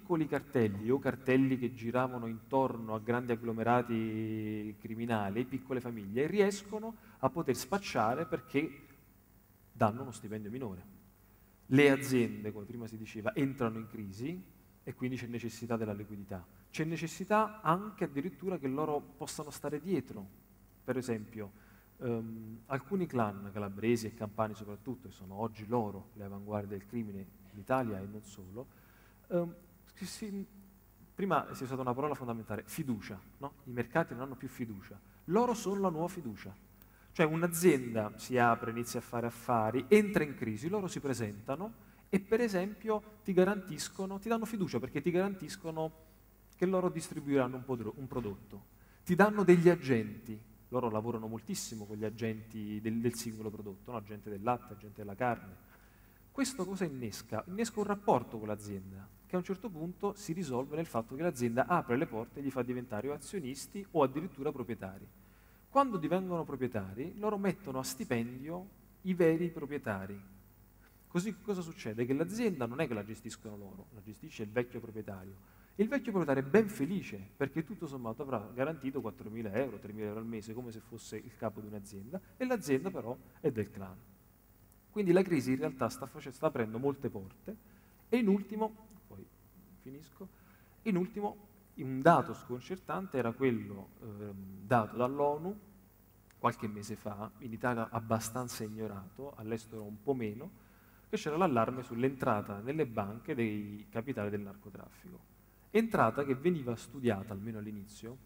piccoli cartelli o cartelli che giravano intorno a grandi agglomerati criminali, piccole famiglie, riescono a poter spacciare perché danno uno stipendio minore. Le aziende, come prima si diceva, entrano in crisi e quindi c'è necessità della liquidità. C'è necessità anche addirittura che loro possano stare dietro. Per esempio, alcuni clan calabresi e campani soprattutto, che sono oggi loro le avanguardie del crimine in Italia e non solo, prima si è usata una parola fondamentale, fiducia, no? I mercati non hanno più fiducia. Loro sono la nuova fiducia. Cioè un'azienda si apre, inizia a fare affari, entra in crisi, loro si presentano e per esempio ti garantiscono, ti danno fiducia perché ti garantiscono che loro distribuiranno un prodotto. Ti danno degli agenti, loro lavorano moltissimo con gli agenti del singolo prodotto, no? Agente del latte, agente della carne. Questo cosa innesca? Innesca un rapporto con l'azienda che a un certo punto si risolve nel fatto che l'azienda apre le porte e gli fa diventare o azionisti o addirittura proprietari. Quando divengono proprietari, loro mettono a stipendio i veri proprietari. Così cosa succede? Che l'azienda non è che la gestiscono loro, la gestisce il vecchio proprietario. Il vecchio proprietario è ben felice perché tutto sommato avrà garantito 4.000 euro, 3.000 euro al mese, come se fosse il capo di un'azienda, e l'azienda però è del clan. Quindi la crisi in realtà sta aprendo molte porte e in ultimo, poi finisco, in ultimo un dato sconcertante era quello dato dall'ONU qualche mese fa, in Italia abbastanza ignorato, all'estero un po' meno, che c'era l'allarme sull'entrata nelle banche dei capitali del narcotraffico. Entrata che veniva studiata, almeno all'inizio,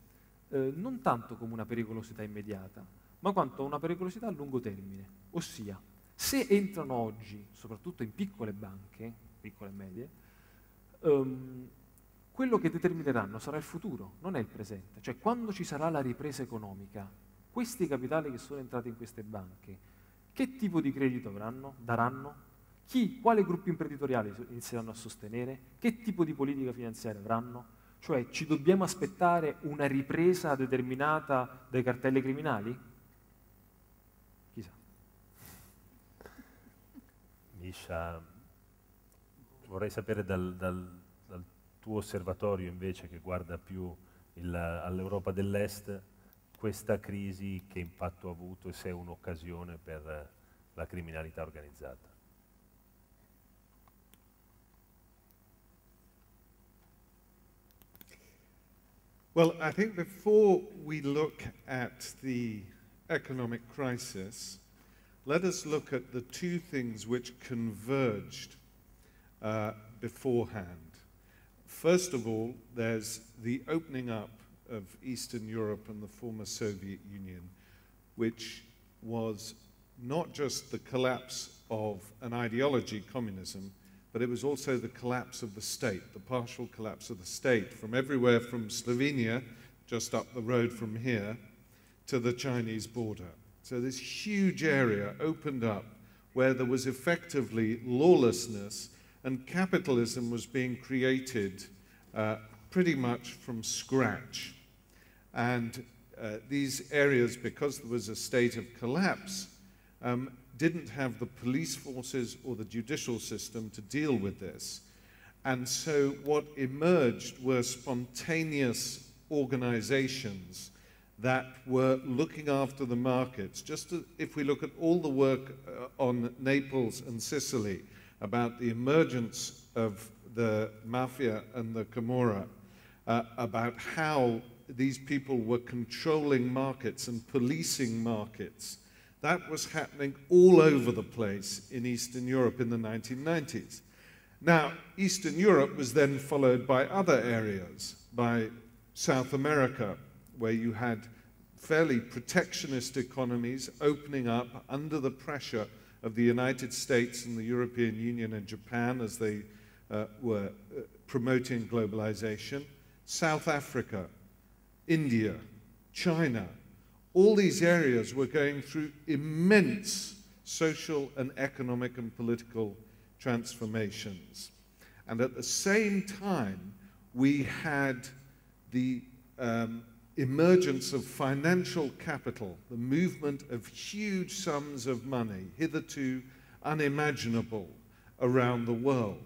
non tanto come una pericolosità immediata, ma quanto una pericolosità a lungo termine. Ossia, se entrano oggi, soprattutto in piccole banche, piccole e medie, quello che determineranno sarà il futuro, non è il presente. Cioè, quando ci sarà la ripresa economica, questi capitali che sono entrati in queste banche, che tipo di credito daranno? Quali gruppi imprenditoriali inizieranno a sostenere? Che tipo di politica finanziaria avranno? Cioè, ci dobbiamo aspettare una ripresa determinata dai cartelli criminali? Chissà. Misha, vorrei sapere dal tuo osservatorio invece che guarda più all'Europa dell'Est, questa crisi che impatto ha avuto e se è un'occasione per la criminalità organizzata. Well, I think before we look at the economic crisis, let us look at the two things which converged beforehand. First of all, there's the opening up of Eastern Europe and the former Soviet Union, which was not just the collapse of an ideology, communism, but it was also the collapse of the state, the partial collapse of the state, from everywhere from Slovenia, just up the road from here, to the Chinese border. So this huge area opened up where there was effectively lawlessness and capitalism was being created pretty much from scratch. And these areas, because there was a state of collapse, didn't have the police forces or the judicial system to deal with this. And so what emerged were spontaneous organizations that were looking after the markets. Just if we look at all the work on Naples and Sicily about the emergence of the mafia and the Camorra, about how these people were controlling markets and policing markets, that was happening all over the place in Eastern Europe in the 1990s. Now, Eastern Europe was then followed by other areas, by South America, where you had fairly protectionist economies opening up under the pressure of the United States and the European Union and Japan as they were promoting globalization. South Africa, India, China, all these areas were going through immense social and economic and political transformations. And at the same time, we had the emergence of financial capital, the movement of huge sums of money, hitherto unimaginable around the world.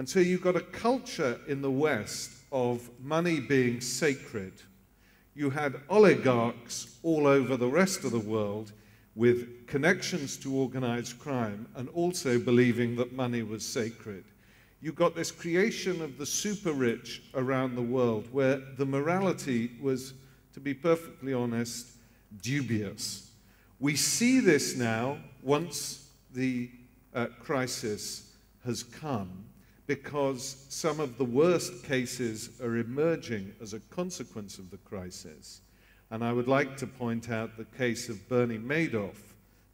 And so you've got a culture in the West of money being sacred. You had oligarchs all over the rest of the world with connections to organized crime and also believing that money was sacred. You got this creation of the super rich around the world where the morality was, to be perfectly honest, dubious. We see this now once the crisis has come, because some of the worst cases are emerging as a consequence of the crisis. And I would like to point out the case of Bernie Madoff,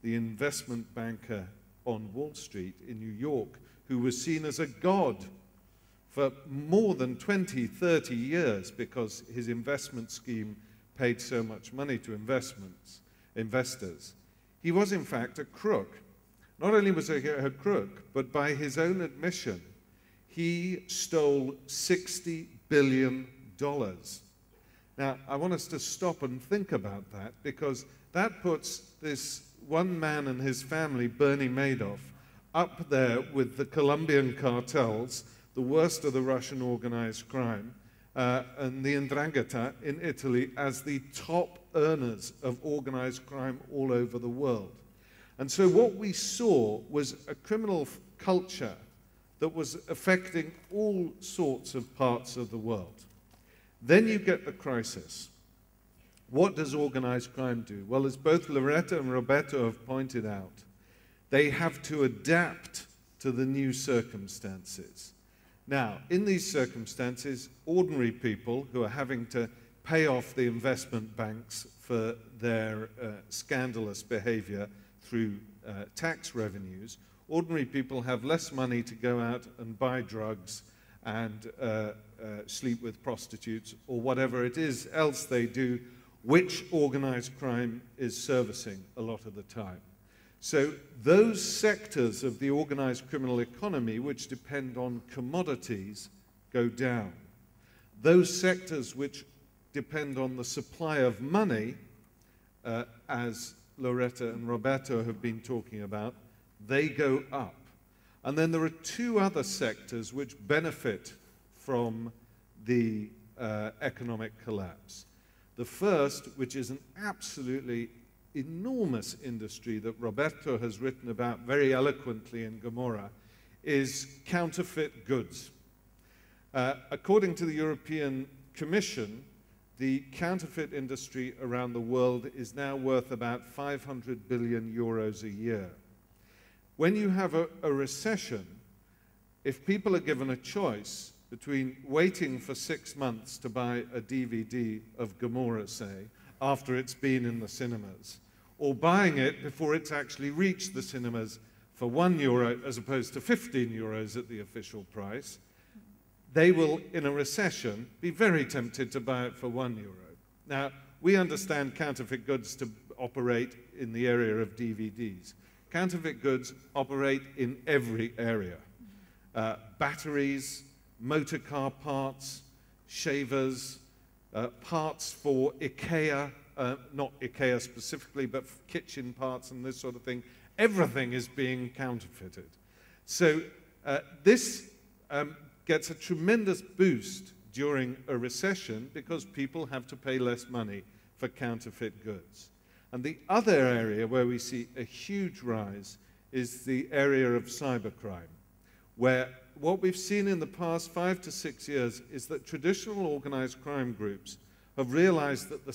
the investment banker on Wall Street in New York, who was seen as a god for more than 20, 30 years because his investment scheme paid so much money to investors. He was in fact a crook. Not only was he a crook, but by his own admission, he stole $60 billion. Now, I want us to stop and think about that, because that puts this one man and his family, Bernie Madoff, up there with the Colombian cartels, the worst of the Russian organized crime, and the 'Ndrangheta in Italy as the top earners of organized crime all over the world. And so what we saw was a criminal culture that was affecting all sorts of parts of the world. Then you get the crisis. What does organized crime do? Well, as both Loretta and Roberto have pointed out, they have to adapt to the new circumstances. Now, in these circumstances, ordinary people who are having to pay off the investment banks for their scandalous behavior through tax revenues, ordinary people have less money to go out and buy drugs and sleep with prostitutes or whatever it is else they do, which organized crime is servicing a lot of the time. So those sectors of the organized criminal economy which depend on commodities go down. Those sectors which depend on the supply of money, as Loretta and Roberto have been talking about, they go up. And then there are two other sectors which benefit from the economic collapse. The first, which is an absolutely enormous industry that Roberto has written about very eloquently in Gomorrah, is counterfeit goods. According to the European Commission, the counterfeit industry around the world is now worth about 500 billion euros a year. When you have a recession, if people are given a choice between waiting for 6 months to buy a DVD of Gomorrah, say, after it's been in the cinemas, or buying it before it's actually reached the cinemas for €1 as opposed to 15 euros at the official price, they will, in a recession, be very tempted to buy it for €1. Now, we understand counterfeit goods to operate in the area of DVDs. Counterfeit goods operate in every area. Batteries, motor car parts, shavers, parts for IKEA, not IKEA specifically, but kitchen parts and this sort of thing. Everything is being counterfeited. So this gets a tremendous boost during a recession because people have to pay less money for counterfeit goods. And the other area where we see a huge rise is the area of cybercrime, where what we've seen in the past 5 to 6 years is that traditional organized crime groups have realized that the